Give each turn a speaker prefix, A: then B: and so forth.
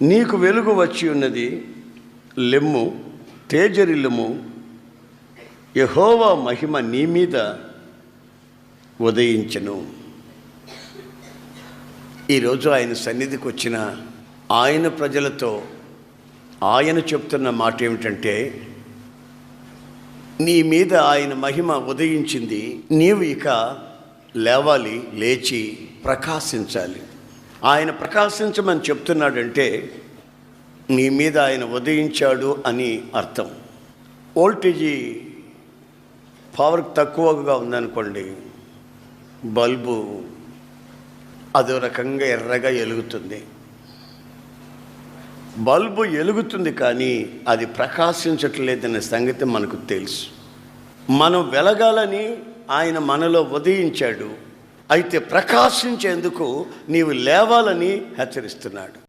A: నీకు వెలుగు వచ్చి ఉన్నది, లెమ్ము, తేజరిల్లుము, యెహోవా మహిమ నీ మీద ఉదయించెను. ఈరోజు ఆయన సన్నిధికి వచ్చిన ఆయన ప్రజలతో ఆయన చెప్తున్న మాట ఏమిటంటే, నీ మీద ఆయన మహిమ ఉదయించింది, నీవు ఇక లేవాలి, లేచి ప్రకాశించాలి. ఆయన ప్రకాశించమని చెప్తున్నాడంటే నీ మీద ఆయన ఉదయించాడు అని అర్థం. వోల్టేజీ పవర్ తక్కువగా ఉందనుకోండి, బల్బు అదో రకంగా ఎర్రగా వెలుగుతుంది. బల్బు వెలుగుతుంది కానీ అది ప్రకాశించట్లేదనే సంగతి మనకు తెలుసు. మనం వెలగాలని ఆయన మనలో ఉదయించాడు. అయితే ప్రకాశించేందుకు నీవు లేవాలని హెచ్చరిస్తున్నాడు.